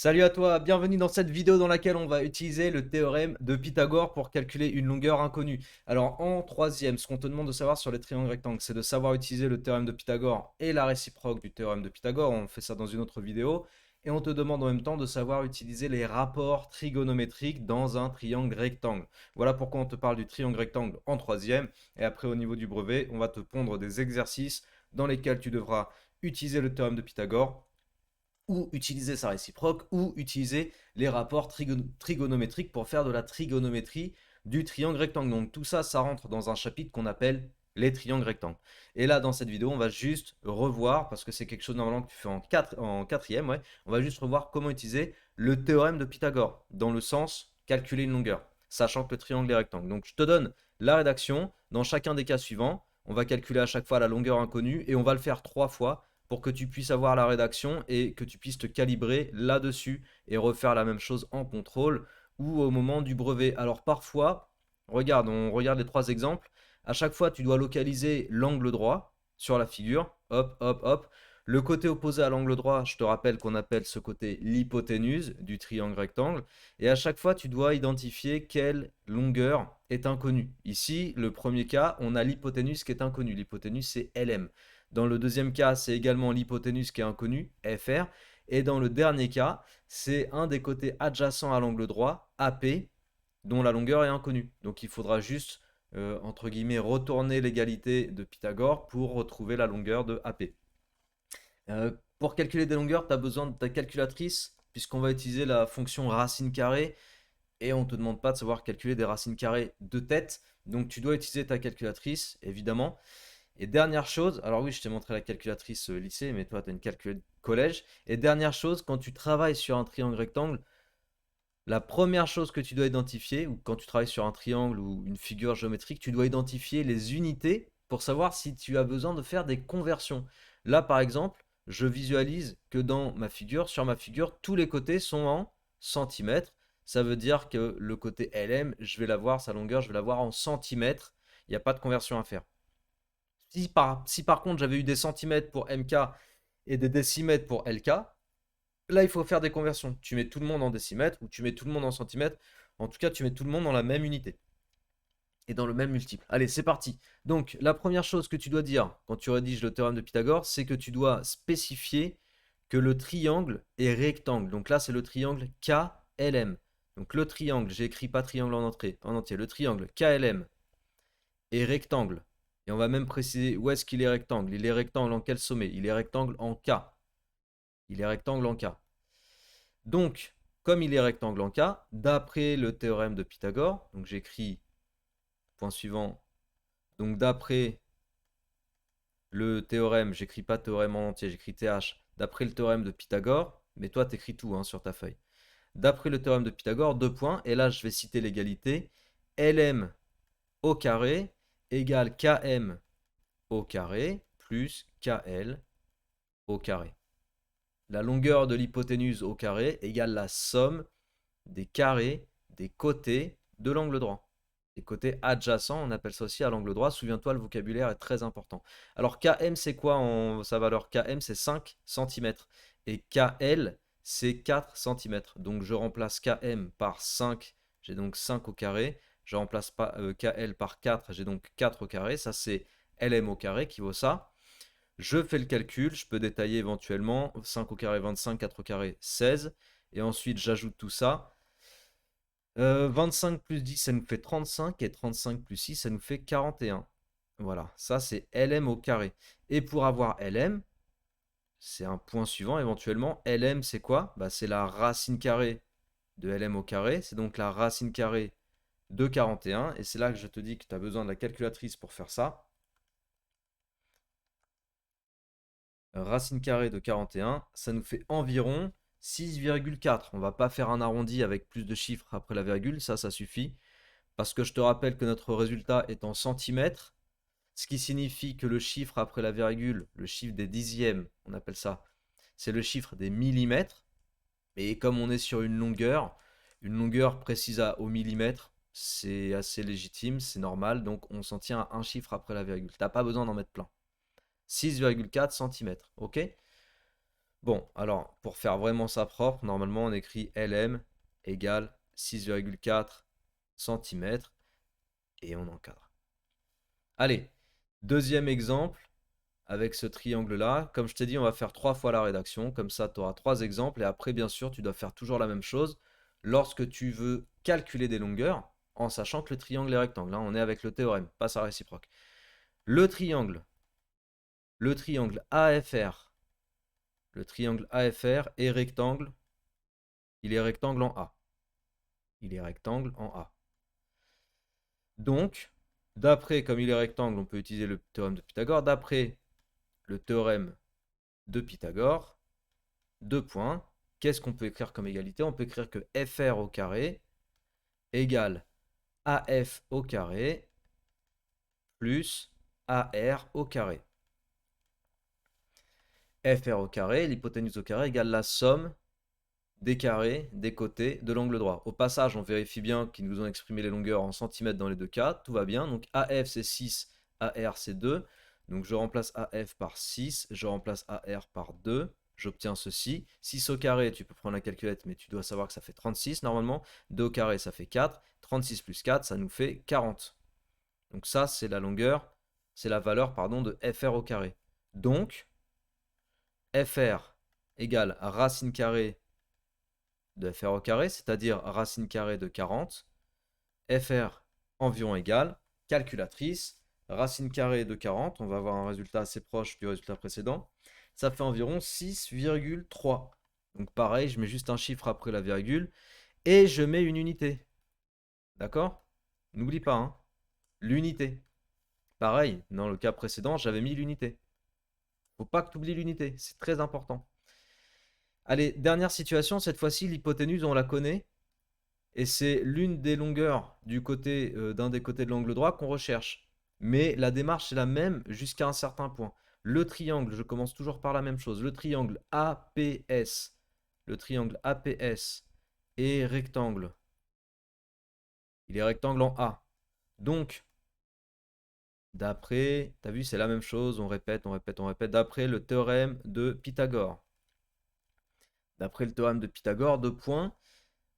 Salut à toi, bienvenue dans cette vidéo dans laquelle on va utiliser le théorème de Pythagore pour calculer une longueur inconnue. Alors en troisième, ce qu'on te demande de savoir sur les triangles rectangles, c'est de savoir utiliser le théorème de Pythagore et la réciproque du théorème de Pythagore. On fait ça dans une autre vidéo. Et on te demande en même temps de savoir utiliser les rapports trigonométriques dans un triangle rectangle. Voilà pourquoi on te parle du triangle rectangle en troisième. Et après au niveau du brevet, on va te pondre des exercices dans lesquels tu devras utiliser le théorème de Pythagore ou utiliser sa réciproque, ou utiliser les rapports trigonométriques pour faire de la trigonométrie du triangle rectangle. Donc tout ça, ça rentre dans un chapitre qu'on appelle les triangles rectangles. Et là, dans cette vidéo, on va juste revoir, parce que c'est quelque chose normalement que tu fais en quatrième, ouais, on va juste revoir comment utiliser le théorème de Pythagore, dans le sens calculer une longueur, sachant que le triangle est rectangle. Donc je te donne la rédaction, dans chacun des cas suivants, on va calculer à chaque fois la longueur inconnue, et on va le faire 3 fois, pour que tu puisses avoir la rédaction et que tu puisses te calibrer là-dessus et refaire la même chose en contrôle ou au moment du brevet. Alors parfois, regarde, on regarde les 3 exemples. À chaque fois, tu dois localiser l'angle droit sur la figure. Hop, hop, hop. Le côté opposé à l'angle droit, je te rappelle qu'on appelle ce côté l'hypoténuse du triangle rectangle. Et à chaque fois, tu dois identifier quelle longueur est inconnue. Ici, le premier cas, on a l'hypoténuse qui est inconnue. L'hypoténuse, c'est LM. Dans le deuxième cas, c'est également l'hypoténuse qui est inconnue, FR. Et dans le dernier cas, c'est un des côtés adjacents à l'angle droit, AP, dont la longueur est inconnue. Donc il faudra juste, entre guillemets, retourner l'égalité de Pythagore pour retrouver la longueur de AP. Pour calculer des longueurs, tu as besoin de ta calculatrice, puisqu'on va utiliser la fonction racine carrée, et on ne te demande pas de savoir calculer des racines carrées de tête. Donc tu dois utiliser ta calculatrice, évidemment. Et dernière chose, alors oui, je t'ai montré la calculatrice lycée, mais toi, tu as une calculatrice collège. Et dernière chose, quand tu travailles sur un triangle rectangle, la première chose que tu dois identifier, ou quand tu travailles sur un triangle ou une figure géométrique, tu dois identifier les unités pour savoir si tu as besoin de faire des conversions. Là, par exemple, je visualise que dans ma figure, sur ma figure, tous les côtés sont en centimètres. Ça veut dire que le côté LM, je vais l'avoir, sa longueur, je vais l'avoir en centimètres. Il n'y a pas de conversion à faire. Si par contre j'avais eu des centimètres pour MK et des décimètres pour LK, là il faut faire des conversions. Tu mets tout le monde en décimètres ou tu mets tout le monde en centimètres. En tout cas, tu mets tout le monde dans la même unité et dans le même multiple. Allez, c'est parti. Donc, la première chose que tu dois dire quand tu rédiges le théorème de Pythagore, c'est que tu dois spécifier que le triangle est rectangle. Donc là, c'est le triangle KLM. Donc le triangle, j'ai écrit pas triangle en entier, le triangle KLM est rectangle. Et on va même préciser où est-ce qu'il est rectangle. Il est rectangle en quel sommet? Il est rectangle en K. Il est rectangle en K. Donc, comme il est rectangle en K, d'après le théorème de Pythagore, donc j'écris point suivant, donc d'après le théorème, j'écris pas théorème en entier, j'écris TH, d'après le théorème de Pythagore, mais toi t'écris tout hein, sur ta feuille. D'après le théorème de Pythagore, 2 points, et là je vais citer l'égalité, LM au carré égale KM au carré plus KL au carré. La longueur de l'hypoténuse au carré égale la somme des carrés des côtés de l'angle droit. Les côtés adjacents, on appelle ça aussi à l'angle droit. Souviens-toi, le vocabulaire est très important. Alors KM, c'est quoi en sa valeur? KM, c'est 5 cm. Et KL, c'est 4 cm. Donc je remplace KM par 5, j'ai donc 5 au carré. Je remplace pas, KL par 4, j'ai donc 4 au carré. Ça, c'est LM au carré qui vaut ça. Je fais le calcul, je peux détailler éventuellement 5 au carré 25, 4 au carré 16. Et ensuite, j'ajoute tout ça. 25 plus 10, ça nous fait 35. Et 35 plus 6, ça nous fait 41. Voilà, ça c'est LM au carré. Et pour avoir LM, c'est un point suivant éventuellement. LM, c'est quoi? Bah, c'est la racine carrée de LM au carré. C'est donc la racine carrée de 41. Et c'est là que je te dis que tu as besoin de la calculatrice pour faire ça. Racine carrée de 41, ça nous fait environ 6,4. On ne va pas faire un arrondi avec plus de chiffres après la virgule, ça suffit. Parce que je te rappelle que notre résultat est en centimètres, ce qui signifie que le chiffre après la virgule, le chiffre des dixièmes, on appelle ça, c'est le chiffre des millimètres. Et comme on est sur une longueur précise au millimètre, c'est assez légitime, c'est normal, donc on s'en tient à un chiffre après la virgule. T'as pas besoin d'en mettre plein. 6,4 cm, ok? Bon, alors, pour faire vraiment ça propre, normalement, on écrit LM égale 6,4 cm et on encadre. Allez, deuxième exemple avec ce triangle-là. Comme je t'ai dit, on va faire 3 fois la rédaction. Comme ça, tu auras 3 exemples. Et après, bien sûr, tu dois faire toujours la même chose lorsque tu veux calculer des longueurs, en sachant que le triangle est rectangle. Là, on est avec le théorème, pas sa réciproque. Le triangle AFR, le triangle AFR est rectangle. Il est rectangle en A. Il est rectangle en A. Donc, d'après, comme il est rectangle, on peut utiliser le théorème de Pythagore. D'après le théorème de Pythagore, deux points. Qu'est-ce qu'on peut écrire comme égalité? On peut écrire que FR au carré égale AF au carré plus AR au carré. FR au carré, l'hypoténuse au carré égale la somme des carrés des côtés de l'angle droit. Au passage, on vérifie bien qu'ils nous ont exprimé les longueurs en centimètres dans les deux cas. Tout va bien. Donc AF c'est 6, AR c'est 2. Donc je remplace AF par 6, je remplace AR par 2. J'obtiens ceci. 6 au carré, tu peux prendre la calculette, mais tu dois savoir que ça fait 36 normalement. 2 au carré, ça fait 4. 36 plus 4, ça nous fait 40. Donc ça, c'est la longueur, c'est la valeur, pardon, de FR au carré. Donc, FR égale racine carrée de FR au carré, c'est-à-dire racine carrée de 40. FR environ égale, calculatrice, racine carrée de 40, on va avoir un résultat assez proche du résultat précédent. Ça fait environ 6,3. Donc pareil, je mets juste un chiffre après la virgule et je mets une unité. D'accord? N'oublie pas, hein, l'unité. Pareil, dans le cas précédent, j'avais mis l'unité. Faut pas que tu oublies l'unité, c'est très important. Allez, dernière situation, cette fois-ci, l'hypoténuse, on la connaît. Et c'est l'une des longueurs du côté d'un des côtés de l'angle droit qu'on recherche. Mais la démarche est la même jusqu'à un certain point. Le triangle, je commence toujours par la même chose. Le triangle APS, le triangle APS est rectangle. Il est rectangle en A. Donc, d'après, tu as vu, c'est la même chose, on répète, on répète, on répète, d'après le théorème de Pythagore. D'après le théorème de Pythagore, deux points,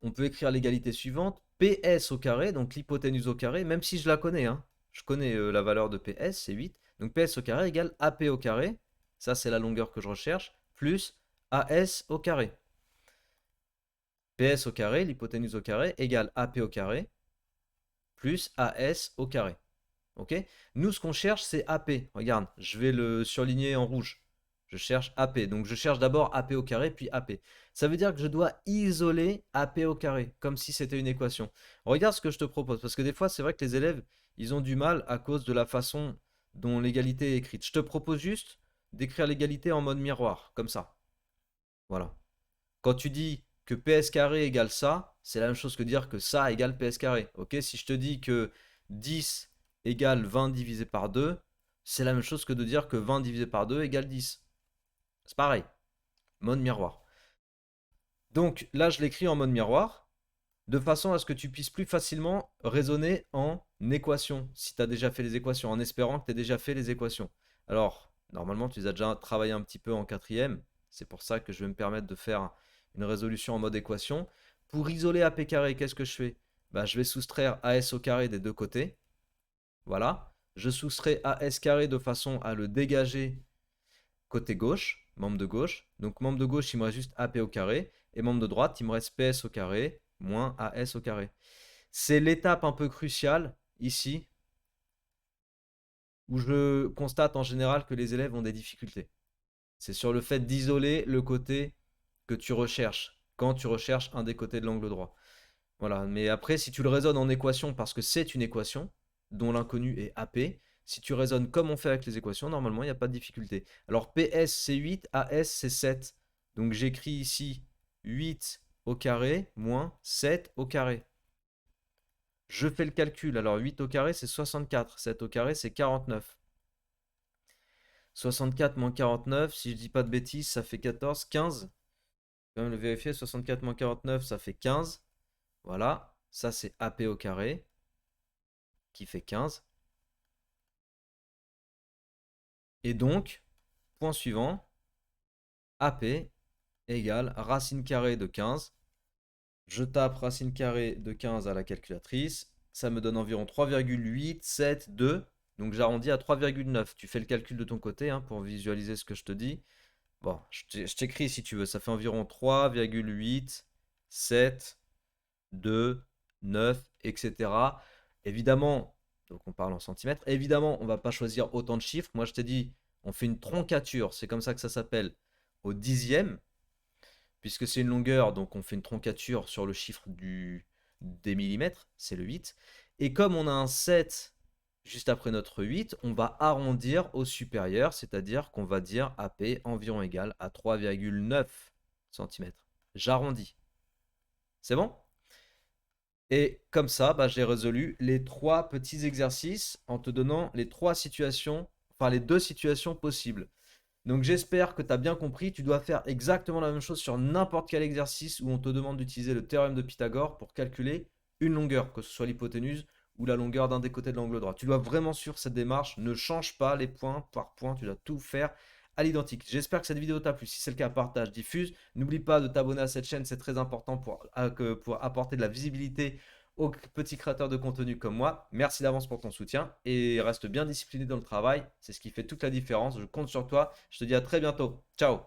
on peut écrire l'égalité suivante, PS au carré, donc l'hypoténuse au carré, même si je la connais, hein, je connais la valeur de PS, c'est 8, donc PS au carré égale AP au carré, ça c'est la longueur que je recherche, plus AS au carré. PS au carré, l'hypoténuse au carré, égale AP au carré, plus AS au carré. Ok? Nous, ce qu'on cherche, c'est AP. Regarde, je vais le surligner en rouge. Je cherche AP. Donc, je cherche d'abord AP au carré, puis AP. Ça veut dire que je dois isoler AP au carré, comme si c'était une équation. Regarde ce que je te propose, parce que des fois, c'est vrai que les élèves, ils ont du mal à cause de la façon dont l'égalité est écrite. Je te propose juste d'écrire l'égalité en mode miroir, comme ça. Voilà. Quand tu dis que PS carré égale ça, c'est la même chose que dire que ça égale PS carré. Ok? Si je te dis que 10 égale 20 divisé par 2, c'est la même chose que de dire que 20 divisé par 2 égale 10. C'est pareil. Mode miroir. Donc là, je l'écris en mode miroir, de façon à ce que tu puisses plus facilement raisonner en équation, si tu as déjà fait les équations, en espérant que tu aies déjà fait les équations. Alors, normalement, tu les as déjà travaillé un petit peu en quatrième. C'est pour ça que je vais me permettre de faire une résolution en mode équation. Pour isoler AP carré, qu'est-ce que je fais? Bah, je vais soustraire AS au carré des deux côtés. Voilà. Je soustrais AS carré de façon à le dégager côté gauche, membre de gauche. Donc membre de gauche, il me reste juste AP au carré. Et membre de droite, il me reste PS au carré moins AS au carré. C'est l'étape un peu cruciale ici où je constate en général que les élèves ont des difficultés. C'est sur le fait d'isoler le côté que tu recherches quand tu recherches un des côtés de l'angle droit. Voilà, mais après, si tu le raisonnes en équation parce que c'est une équation dont l'inconnu est AP, si tu raisonnes comme on fait avec les équations, normalement, il n'y a pas de difficulté. Alors PS c'est 8, AS c'est 7. Donc j'écris ici 8 au carré moins 7 au carré. Je fais le calcul. Alors 8 au carré c'est 64, 7 au carré c'est 49. 64 moins 49, si je dis pas de bêtises, ça fait 14, 15. Je vais même le vérifier, 64 moins 49, ça fait 15. Voilà, ça c'est AP au carré qui fait 15. Et donc, point suivant, AP égale racine carrée de 15. Je tape racine carrée de 15 à la calculatrice. Ça me donne environ 3,872. Donc j'arrondis à 3,9. Tu fais le calcul de ton côté hein, pour visualiser ce que je te dis. Bon, je t'écris si tu veux. Ça fait environ 3,8, 7, 2, 9, etc. Évidemment, donc on parle en centimètres. Évidemment, on ne va pas choisir autant de chiffres. Moi, je t'ai dit, on fait une troncature. C'est comme ça que ça s'appelle. Au dixième. Puisque c'est une longueur, donc on fait une troncature sur le chiffre des millimètres. C'est le 8. Et comme on a un 7 juste après notre 8, on va arrondir au supérieur, c'est-à-dire qu'on va dire AP environ égal à 3,9 cm. J'arrondis. C'est bon? Et comme ça, bah, j'ai résolu les 3 petits exercices en te donnant les 3 situations, enfin les 2 situations possibles. Donc j'espère que tu as bien compris. Tu dois faire exactement la même chose sur n'importe quel exercice où on te demande d'utiliser le théorème de Pythagore pour calculer une longueur, que ce soit l'hypoténuse ou la longueur d'un des côtés de l'angle droit. Tu dois vraiment suivre cette démarche. Ne change pas les points par point. Tu dois tout faire à l'identique. J'espère que cette vidéo t'a plu. Si c'est le cas, partage, diffuse. N'oublie pas de t'abonner à cette chaîne. C'est très important pour apporter de la visibilité aux petits créateurs de contenu comme moi. Merci d'avance pour ton soutien et reste bien discipliné dans le travail. C'est ce qui fait toute la différence. Je compte sur toi. Je te dis à très bientôt. Ciao.